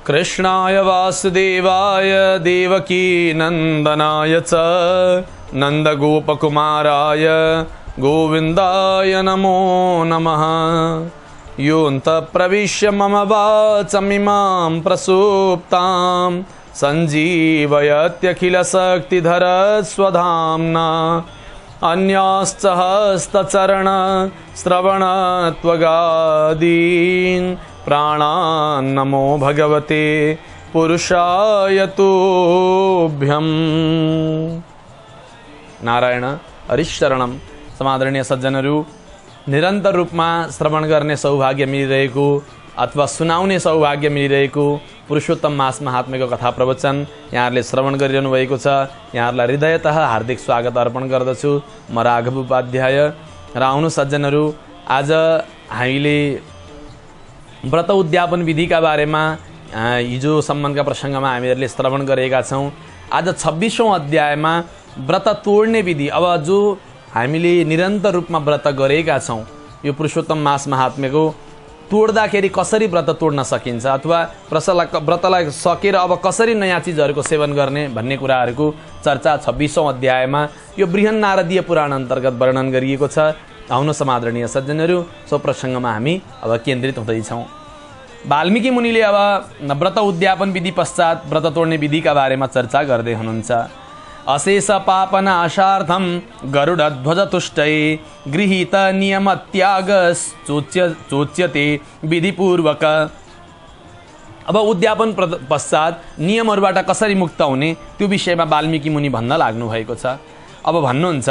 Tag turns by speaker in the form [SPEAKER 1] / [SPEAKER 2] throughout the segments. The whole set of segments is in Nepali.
[SPEAKER 1] कृष्णाय वासुदेवाय देवकी नंदनाय च नंदगोपकुमाराय गोविंदाय नमो नमः। योऽन्तः प्रविश्य मम वाचमिमां प्रसुप्तां सञ्जीवयत्यखिलशक्तिधर स्वधाम्ना अन्याश्च हस्तचरण श्रवण त्वगादीन् प्राणान् नमो भगवते पुरुषाय तुभ्यं। नारायण हरिशरणम। समादरणीय सज्जनहरू, निरन्तर रूपमा श्रवण गर्ने सौभाग्य मिलिरहेको अथवा सुनाउने सौभाग्य मिलिरहेको पुरुषोत्तम मास महात्म्यको कथा प्रवचन यहाँहरूले श्रवण गरिरहनु भएको छ। यहाँहरूलाई हृदयतः हार्दिक स्वागत अर्पण गर्दछु। म राघव उपाध्याय। र आउनु सज्जनहरू, आज हामीले व्रत उद्यापन विधिका बारेमा हिजो सम्बन्धका प्रसङ्गमा हामीहरूले श्रवण गरेका छौँ। आज 26औं अध्यायमा व्रत तोड्ने विधि, अब जो हामीले निरन्तर रूपमा व्रत गरेका छौँ यो पुरुषोत्तम मास महात्म्यको, तोड्दाखेरि कसरी व्रत तोड्न सकिन्छ अथवा व्रतलाई सकेर अब कसरी नयाँ चिजहरूको सेवन गर्ने भन्ने कुराहरूको चर्चा 26औं अध्यायमा यो बृहन्नारदीय पुराण अन्तर्गत वर्णन गरिएको छ। आउनु समादरणीय सज्जनहरू, सो प्रसङ्गमा हामी अब केन्द्रित हुँदैछौँ। वाल्मीकि मुनिले अब व्रत उद्यापन विधि पश्चात व्रत तोड्ने विधिका बारेमा चर्चा गर्दै हुनुहुन्छ। अशेष पापनाशार्थं गरुडध्वजतुष्टै गृहीत नियम त्याग चोच्यते विधिपूर्वक। अब उद्यापन पश्चात नियमहरूबाट कसरी मुक्त हुने त्यो विषयमा वाल्मीकि मुनि भन्न लाग्नु भएको छ। अब भन्नुहुन्छ,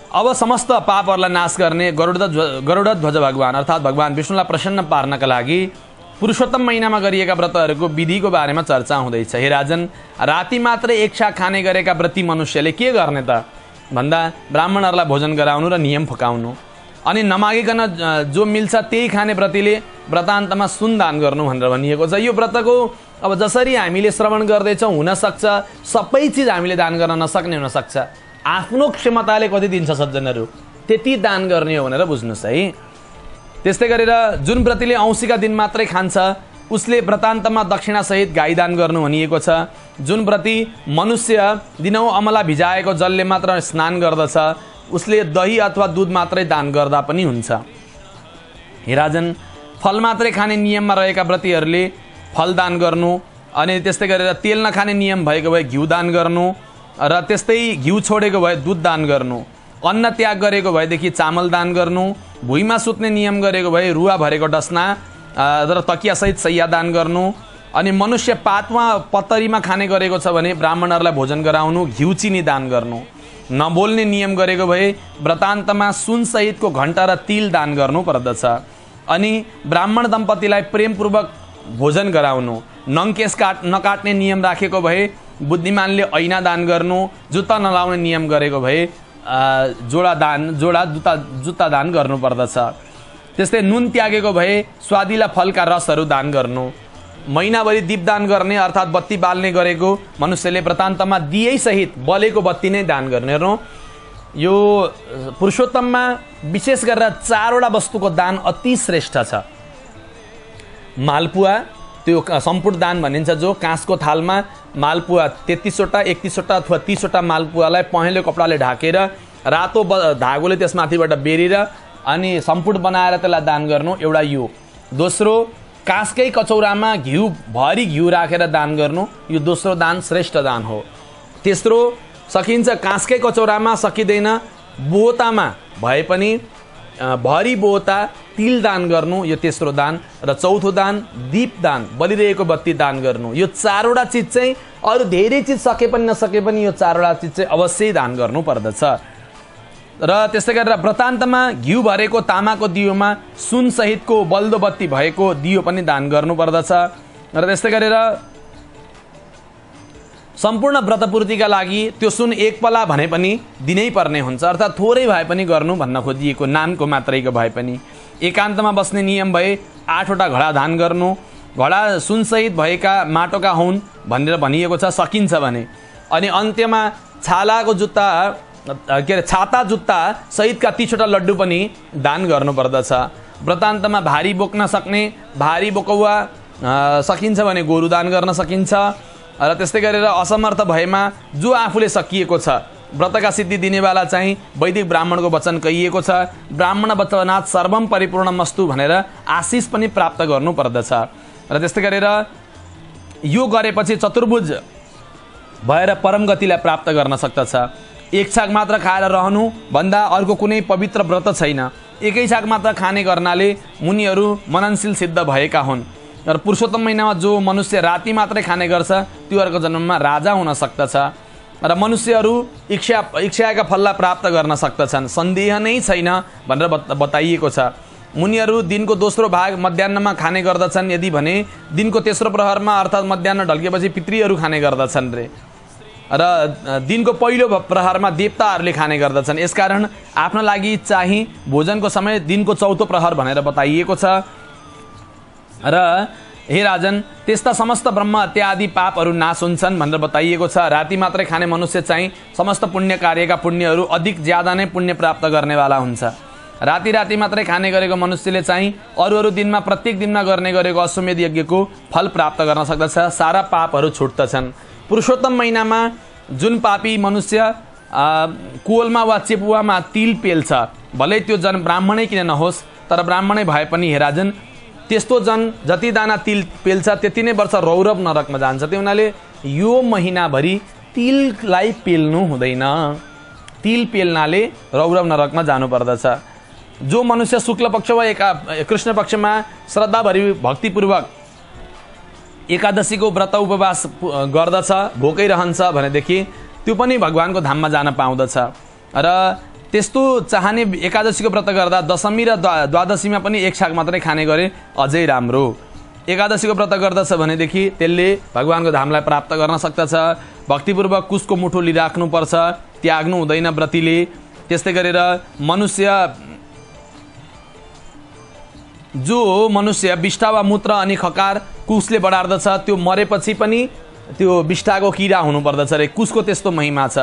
[SPEAKER 1] अब समस्त पापहरूलाई नाश गर्ने गरुडध्वज भगवान अर्थात् भगवान विष्णुलाई प्रसन्न पार्नका लागि पुरुषोत्तम महिनामा गरिएका व्रतहरूको विधिको बारेमा चर्चा हुँदैछ। हे राजन, राति मात्रै एक छाक खाने गरेका व्रती मनुष्यले के गर्ने त भन्दा ब्राह्मणहरूलाई भोजन गराउनु र नियम फकाउनु, अनि नमागिकन जो मिल्छ त्यही खाने व्रतीले व्रतान्तमा सुन दान गर्नु भनेर भनिएको छ। यो व्रतको अब जसरी हामीले श्रवण गर्दैछौँ हुनसक्छ सबै चिज हामीले दान गर्न नसक्ने हुनसक्छ। आफ्नो क्षमताले कति दिन्छ सज्जनहरू त्यति दान गर्ने हो भनेर बुझ्नुहोस् है। त्यस्तै गरेर जुन व्रतीले औँसीका दिन मात्रै खान्छ उसले व्रतान्तमा दक्षिणासहित गाई दान गर्नु भनिएको छ। जुन व्रती मनुष्य दिनौँ अमला भिजाएको जलले मात्र स्नान गर्दछ उसले दही अथवा दुध मात्रै दान गर्दा पनि हुन्छ। हे राजन, फल मात्रै खाने नियममा रहेका व्रतीहरूले फल दान गर्नु, अनि त्यस्तै गरेर तेल नखाने नियम भएको भए घिउ दान गर्नु, र त्यस्तै घिउ छोडेको भए दुध दान गर्नु, अन्न त्याग गरेको भएदेखि चामल दान गर्नु, भुइँमा सुत्ने नियम गरेको भए रुवा भरेको डस्ना र तकियासहित सैया दान गर्नु, अनि मनुष्य पातमा पत्तरीमा खाने गरेको छ भने ब्राह्मणहरूलाई भोजन गराउनु, घिउ चिनी दान गर्नु, नबोल्ने नियम गरेको भए व्रतान्तमा सुनसहितको घण्टा र तिल दान गर्नु पर्दछ, अनि ब्राह्मण दम्पतिलाई प्रेमपूर्वक भोजन गराउनु, नङकेस नकाट्ने नियम राखेको भए बुद्धिमानले ऐना दान गर्नु, जुत्ता नलाउने नियम गरेको भए जोडा जुत्ता दान गर्नु पर्दछ। त्यस्तै नुन त्यागेको भए स्वादिला फलका रसहरू दान गर्नु, महिनाभरि दीपदान गर्ने अर्थात् बत्ती बाल्ने गरेको मनुष्यले व्रतान्तमा दियै सहित बलेको बत्ती नै दान गर्ने। हेर्नु, यो पुरुषोत्तममा विशेष गरेर 4वटा वस्तुको दान अति श्रेष्ठ छ। मालपुवा, त्यो सम्पूर्ण दान भनिन्छ, जो काँसको थालमा मालपुवा 33वटा 31वटा अथवा 30वटा मालपुवालाई पहेँलो कपडाले ढाकेर रातो धागोले त्यसमाथिबाट बेरेर अनि सम्पूर्ण बनाएर त्यसलाई दान गर्नु, एउटा यो। दोस्रो, काँसकै कचौरामा भरि घिउ राखेर दान गर्नु, यो दोस्रो दान श्रेष्ठ दान हो। तेस्रो, सकिन्छ काँसकै कचौरामा, सकिँदैन बोतामा भए पनि भरि बोता तिल दान गर्नु, यो तेस्रो दान। र चौथो दान दीप दान, बलिरहेको बत्ती दान गर्नु। यो 4वटा चिज चाहिँ अरू धेरै चिज सके पनि नसके पनि यो 4वटा चिज चाहिँ अवश्य दान गर्नु पर्दछ। र त्यस्तै गरेर व्रतान्तमा घिउ भरेको तामाको दियोमा सुन सहितको बल्दो बत्ती भएको दियो पनि दान गर्नु पर्दछ। र त्यस्तै गरेर सम्पूर्ण व्रतपूर्तिका लागि त्यो सुन एक पला भने पनि दिनै पर्ने हुन्छ, अर्थात् थोरै भए पनि गर्नु भन्न खोजिएको, नानको मात्रैको भए पनि। एकान्तमा बस्ने नियम भए 8वटा घडा दान गर्नु, घडा सुनसहित भएका माटोका हुन् भनेर भनिएको छ, सकिन्छ भने। अनि अन्त्यमा छालाको जुत्ता के अरे छाता जुत्ता सहितका 30वटा लड्डु पनि दान गर्नुपर्दछ। व्रतान्तमा भारी बोक्न सक्ने भारी बोकौवा सकिन्छ भने गोरु दान गर्न सकिन्छ। र त्यस्तै गरेर असमर्थ भएमा जो आफूले सकिएको छ व्रतका सिद्धि दिनेवाला चाहिँ वैदिक ब्राह्मणको वचन कहिएको छ, ब्राह्मण वचनात् सर्वम परिपूर्णमस्तु भनेर आशिष पनि प्राप्त गर्नुपर्दछ। र त्यस्तै गरेर यो गरेपछि चतुर्भुज भएर परम गतिलाई प्राप्त गर्न सक्दछ। एक छाक मात्र खाएर रहनु भन्दा अर्को कुनै पवित्र व्रत छैन। एकै छाक मात्र खाने गर्नाले मुनिहरू मननशील सिद्ध भएका हुन्। र पुरुषोत्तम महिनामा जो मनुष्य राति मात्रै खाने गर्छ त्यो अर्को जन्ममा राजा हुन सक्दछ। र मनुष्यहरू इच्छाका फललाई प्राप्त गर्न सक्दछन्, सन्देह नै छैन भनेर बताइएको छ। मुनिहरू दिनको दोस्रो भाग मध्याह्नमा खाने गर्दछन्, यदि भने दिनको तेस्रो प्रहरमा अर्थात् मध्याह्न ढल्केपछि पितृहरू खाने गर्दछन् रे। र दिनको पहिलो प्रहरमा देवताहरूले खाने गर्दछन्। यसकारण आफ्नो लागि चाहिँ भोजनको समय दिनको चौथो प्रहर भनेर बताइएको छ। र हे राजन, त्यस्ता समस्त ब्रह्म हत्या आदि पापहरू नाश हुन्छन् भनेर बताइएको छ। राति मात्रै खाने मनुष्य चाहिँ समस्त पुण्य कार्यका पुण्यहरू अधिक ज्यादा नै पुण्य प्राप्त गर्नेवाला हुन्छ। राति राति मात्रै खाने गरेको मनुष्यले चाहिँ अरू दिनमा प्रत्येक दिनमा गर्ने गरेको अश्वमेध यज्ञको फल प्राप्त गर्न सक्दछ, सारा पापहरू छुट्दछन्। पुरुषोत्तम महिनामा जुन पापी मनुष्य कोलमा वा चेपुवामा तिल पेल्छ, भलै त्यो जन ब्राह्मणै किन नहोस्, तर ब्राह्मणै भए पनि हे राजन त्यस्तो जन जति दाना तिल पेल्छ त्यति नै वर्ष रौरव नरकमा जान्छ। त्यो हुनाले यो महिनाभरि तिललाई पेल्नु हुँदैन। तिल पेल्नाले रौरव नरकमा जानुपर्दछ। जो मनुष्य शुक्ल पक्ष वा कृष्ण पक्षमा श्रद्धाभरि भक्तिपूर्वक एकादशीको व्रत उपवास गर्दछ, भोकै रहन्छ भनेदेखि त्यो पनि भगवानको धाममा जान पाउँदछ। र त्यस्तो चाहने एकादशीको व्रत गर्दा दशमी र द्वादशीमा पनि एक छाक मात्रै खाने गरे अझै राम्रो। एकादशीको व्रत गर्दछ भनेदेखि त्यसले भगवानको धामलाई प्राप्त गर्न सक्दछ। भक्तिपूर्वक कुसको मुठो लिइराख्नुपर्छ, त्याग्नु हुँदैन व्रतीले। त्यस्तै गरेर जो मनुष्य विष्ठा वा मूत्र अनि खकार कुसले बढार्दछ त्यो मरेपछि पनि त्यो विष्ठाको किरा हुनुपर्दछ रे। कुसको त्यस्तो महिमा छ।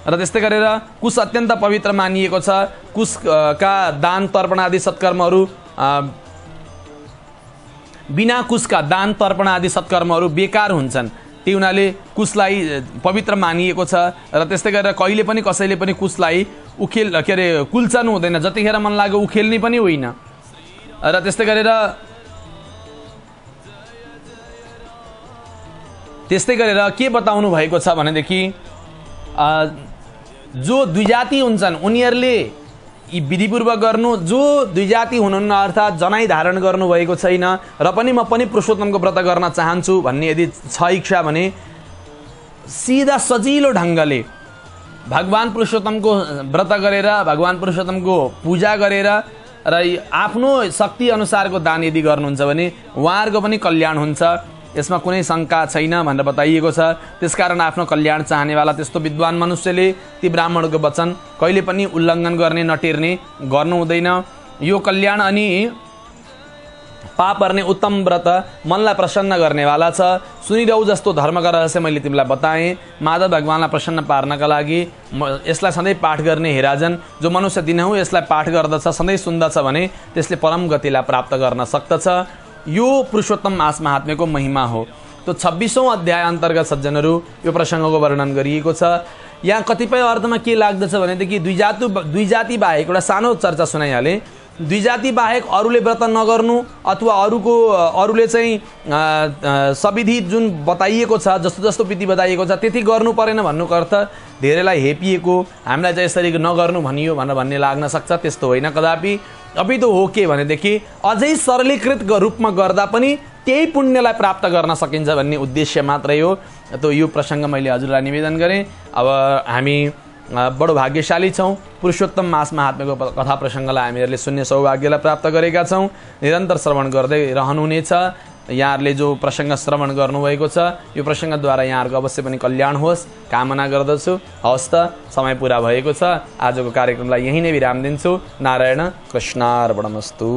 [SPEAKER 1] र त्यस्तै गरेर कुस अत्यन्त पवित्र मानिएको छ। कुसका दान तर्पण आदि सत्कर्महरू बिना कुसका दान तर्पण आदि सत्कर्महरू बेकार हुन्छन्। त्यही हुनाले कुसलाई पवित्र मानिएको छ। र त्यस्तै गरेर कहिले पनि कसैले पनि कुसलाई कुल्चनु हुँदैन, जतिखेर मन लाग्यो उखेल्ने पनि होइन। र त्यस्तै गरेर के बताउनु भएको छ भनेदेखि जो द्विजाति हुन्छन् उनीहरूले यी विधिपूर्वक गर्नु। जो द्विजाति हुनुहुन्न अर्थात् जनाई धारण गर्नुभएको छैन र पनि म पनि पुरुषोत्तमको व्रत गर्न चाहन्छु भन्ने यदि छ इच्छा भने सिधा सजिलो ढङ्गले भगवान पुरुषोत्तमको व्रत गरेर भगवान पुरुषोत्तमको पूजा गरेर र आफ्नो शक्ति अनुसारको दान यदि गर्नुहुन्छ भने उहाँहरूको पनि कल्याण हुन्छ। यसमा कुनै शङ्का छैन भनेर बताइएको छ। त्यसकारण आफ्नो कल्याण चाहनेवाला त्यस्तो विद्वान मनुष्यले ती ब्राह्मणको वचन कहिले पनि उल्लङ्घन गर्ने नटेर्ने गर्नु हुँदैन। यो कल्याण अनि पाप पर्ने उत्तम व्रत मनलाई प्रसन्न गर्नेवाला छ। सुनिरहु जस्तो धर्मका रहस्य मैले तिमीलाई बताएँ। माधव भगवानलाई प्रसन्न पार्नका लागि यसलाई सधैँ पाठ गर्ने हे राजन, जो मनुष्य दिनहुँ यसलाई पाठ गर्दछ, सधैँ सुन्दछ भने त्यसले परम गतिलाई प्राप्त गर्न सक्दछ। यो पुरुषोत्तम मास महात्म्यको महिमा हो। तो 26औं अध्याय अन्तर्गत सज्जनहरू यो प्रसङ्गको वर्णन गरिएको छ। यहाँ कतिपय अर्थमा के लाग्दछ भनेदेखि द्विजाति बाहेक एउटा सानो चर्चा सुनाइहाले। द्विजाति बाहेक अरूले व्रत नगर्नु अथवा अरूले चाहिँ सविधि जुन बताइएको छ, जस्तो जस्तो विधि बताइएको छ त्यति गर्नु परेन भन्नुको अर्थ धेरैलाई हेपिएको, हामीलाई चाहिँ यसरी नगर्नु भनियो भन्ने लाग्न सक्छ। त्यस्तो होइन कदापि। अपितु हो के भनेदेखि अझै सरलीकृत रूपमा गर्दा पनि त्यही पुण्यलाई प्राप्त गर्न सकिन्छ भन्ने उद्देश्य मात्रै हो। त यो प्रसङ्ग मैले हजुरलाई निवेदन गरेँ। अब हामी बडो भाग्यशाली छौँ। पुरुषोत्तम मास महात्म्यको कथा प्रसङ्गलाई हामीहरूले सुन्ने सौभाग्यलाई प्राप्त गरेका छौँ। निरन्तर श्रवण गर्दै रहनुहुनेछ। यहाँहरूले जो प्रसङ्ग श्रवण गर्नुभएको छ यो प्रसङ्गद्वारा यहाँहरूको अवश्य पनि कल्याण होस् कामना गर्दछु। हवस् त, समय पुरा भएको छ। आजको कार्यक्रमलाई यहीँ नै विराम दिन्छु। नारायण कृष्णार्पणमस्तु।